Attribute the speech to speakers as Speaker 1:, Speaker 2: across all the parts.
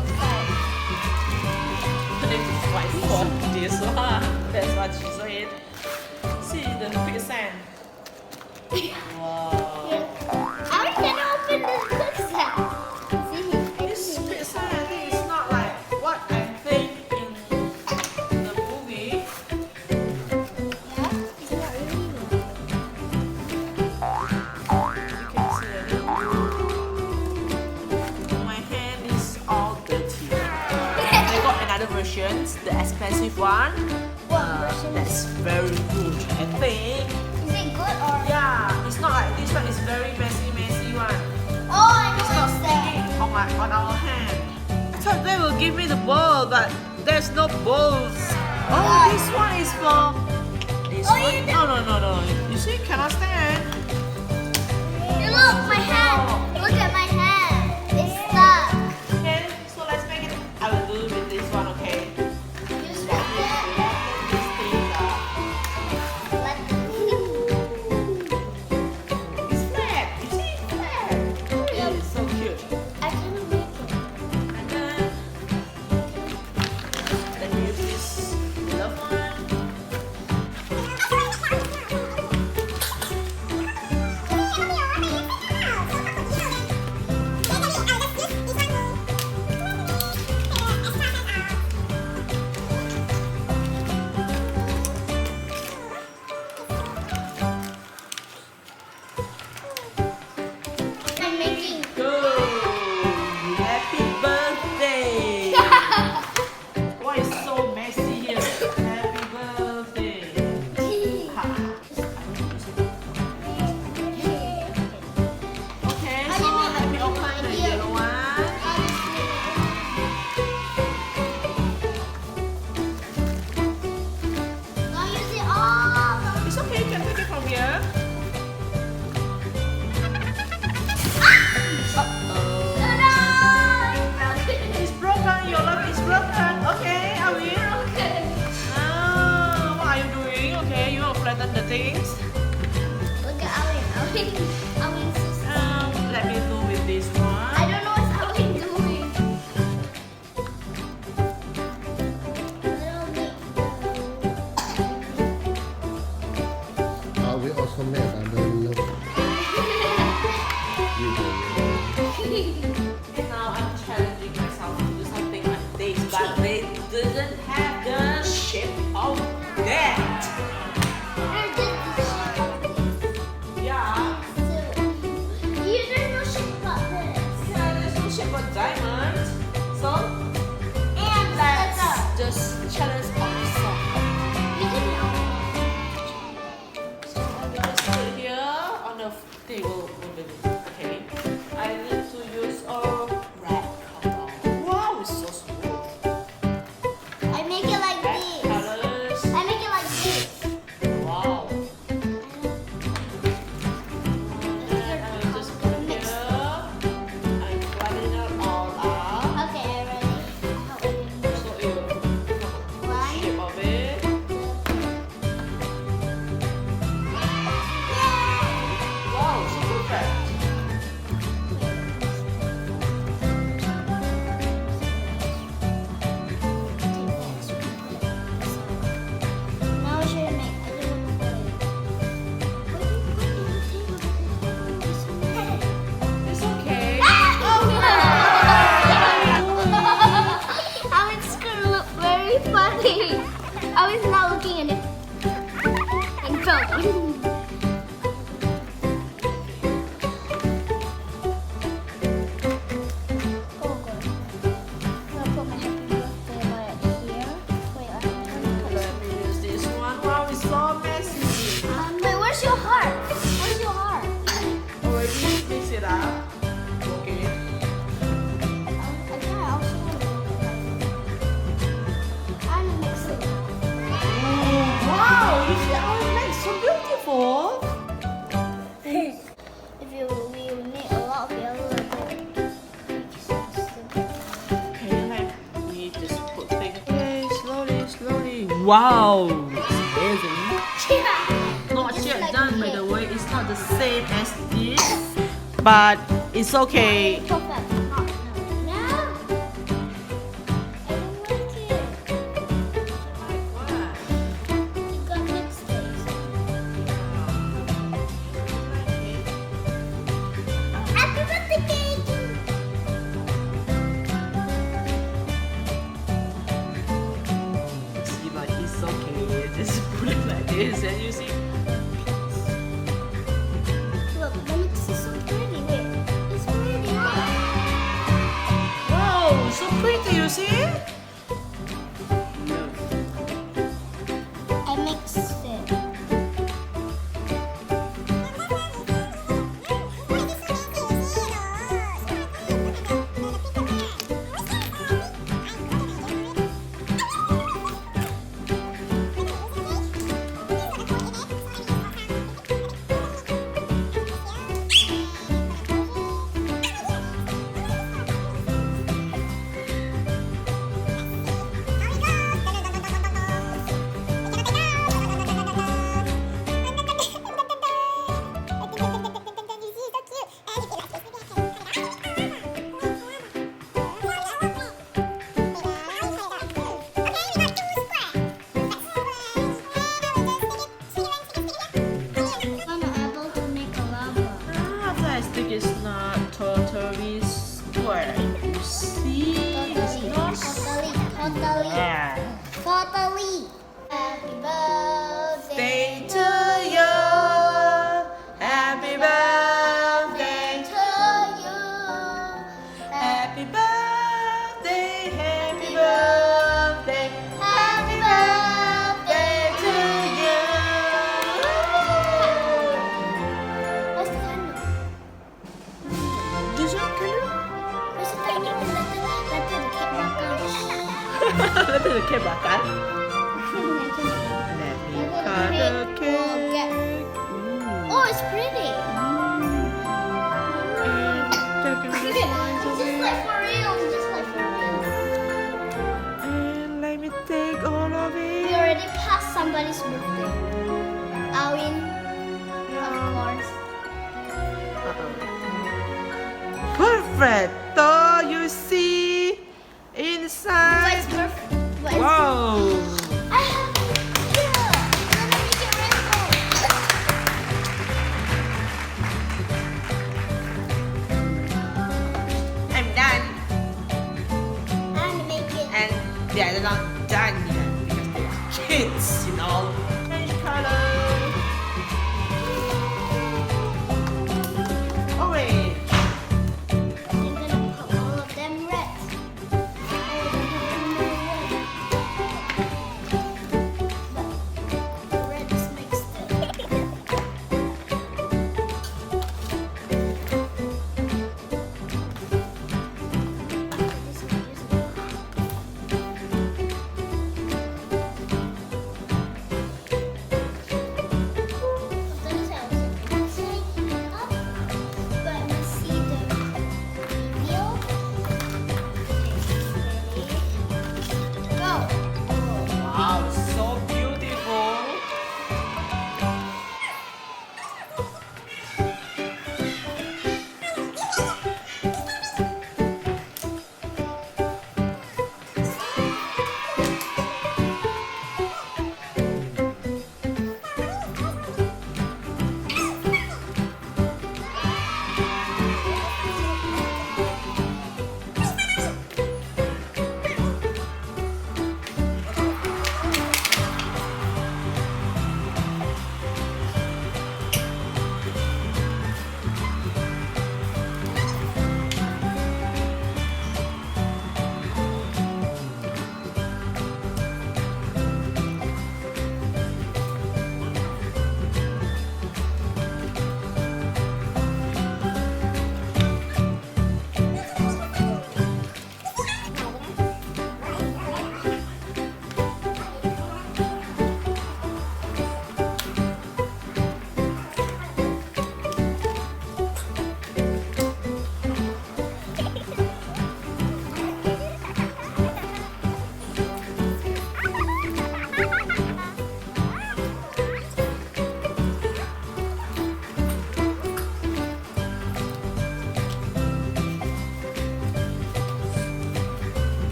Speaker 1: special size.
Speaker 2: It's quite for this one. That's what she said. See the quicksand. Wow.
Speaker 1: I can open this quicksand. See,
Speaker 2: This quicksand, I think it's not like what I think in the movie.
Speaker 1: yeah, it's not really.
Speaker 2: You can see a little. My hand is all dirty. I got another version, the expensive one.
Speaker 1: What version?
Speaker 2: That's very good, I think.
Speaker 1: Is it good or?
Speaker 2: Yeah, it's not like this one is very messy one.
Speaker 1: Oh, I
Speaker 2: It's
Speaker 1: know
Speaker 2: not
Speaker 1: what's that.
Speaker 2: sticking on our hand. I thought they will give me the ball, but there's no balls. Oh, this one is for this
Speaker 1: Oh,
Speaker 2: one.
Speaker 1: you don't-
Speaker 2: No. You see, cannot stand.
Speaker 1: Hey, look, my hand. Look at my hand. It's stuck.
Speaker 2: Okay, so let's make it. I will do with this one, okay?
Speaker 1: You stuck it.
Speaker 2: This thing,
Speaker 1: Let
Speaker 2: it's flat. You see, it's flat. It's so cute.
Speaker 1: I can make it.
Speaker 2: And then you use this love one.
Speaker 1: I'm making.
Speaker 2: Go! Happy birthday! Why is so messy here? Happy birthday! Ha. Okay, so let me open the yellow one.
Speaker 1: Don't use it all.
Speaker 2: It's okay, you can take it from here. Uh-oh.
Speaker 1: No,
Speaker 2: It's broken, your love is broken. Okay, I will. What are you doing? Okay, you want to flatten the things.
Speaker 1: Look at Audwin. Audwin's sister.
Speaker 2: Let me do with this
Speaker 1: I
Speaker 2: one.
Speaker 1: don't know what Audwin doing.
Speaker 3: We also made another look.
Speaker 2: And now I'm challenging myself to do something like this, but they didn't have the shape of that. Yeah.
Speaker 1: There's no shape about this.
Speaker 2: Yeah, there's no shape of diamond. So
Speaker 1: And
Speaker 2: let's just challenge ourselves.
Speaker 1: You can
Speaker 2: So I will just put it here on the table. Okay. I need to use a red color. Wow, it's so smooth.
Speaker 1: I make it like
Speaker 2: Red
Speaker 1: this.
Speaker 2: colors.
Speaker 1: I make it like this.
Speaker 2: Wow. And I will just put it here. I'm flattening it all up.
Speaker 1: Okay, ready?
Speaker 2: So it will become a shape of it. Wow, so perfect.
Speaker 1: Now we should make a little
Speaker 2: It's okay.
Speaker 1: How it's gonna look very funny. I was not looking at it. And film. Coco. I'm gonna put my happy birthday right here. Wait, I have to
Speaker 2: Let me use this one. Wow, it's so messy.
Speaker 1: Wait, where's your heart? Where's your heart?
Speaker 2: Already mix it up. Okay.
Speaker 1: I think I also want to look at it. I'm gonna mix it.
Speaker 2: Wow, you see how it makes so beautiful.
Speaker 1: If you will need a lot of yellow.
Speaker 2: Okay, let me just put things. Okay, slowly. Wow, it's amazing. Not
Speaker 1: Just
Speaker 2: yet
Speaker 1: like
Speaker 2: done, by
Speaker 1: cake.
Speaker 2: the way. It's not the same as this, but it's okay.
Speaker 1: Perfect. No.
Speaker 2: you see?
Speaker 1: I mixed it. Unable to make a lava.
Speaker 2: Plastic is not totally square. You see? It's not
Speaker 1: Totally.
Speaker 2: square.
Speaker 1: Totally. Happy birthday
Speaker 2: Day to you. Happy birthday.
Speaker 1: to you.
Speaker 2: Happy birthday. Happy birthday. Happy birthday to you.
Speaker 1: What's the candle?
Speaker 2: This one candle?
Speaker 1: Where's the tiny letter the cake makan?
Speaker 2: Let me cake makan. Let me cut the cake.
Speaker 1: Oh, it's pretty. It's just like for real. It's just like for real.
Speaker 2: And let me take all of
Speaker 1: We
Speaker 2: it.
Speaker 1: already passed somebody's birthday. Audwin, of course.
Speaker 2: Perfect. Oh, you see inside.
Speaker 1: What's perfect?
Speaker 2: Wow.
Speaker 1: I have yeah. Let me make it rainbow.
Speaker 2: I'm done.
Speaker 1: And make it.
Speaker 2: And they are not done yet because they are kids, you know. Change color. Orange.
Speaker 1: I'm gonna put all of them red. But the red is mixed in.
Speaker 2: Wow, so beautiful.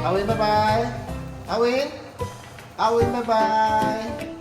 Speaker 3: Audwin, bye bye. Audwin, bye bye.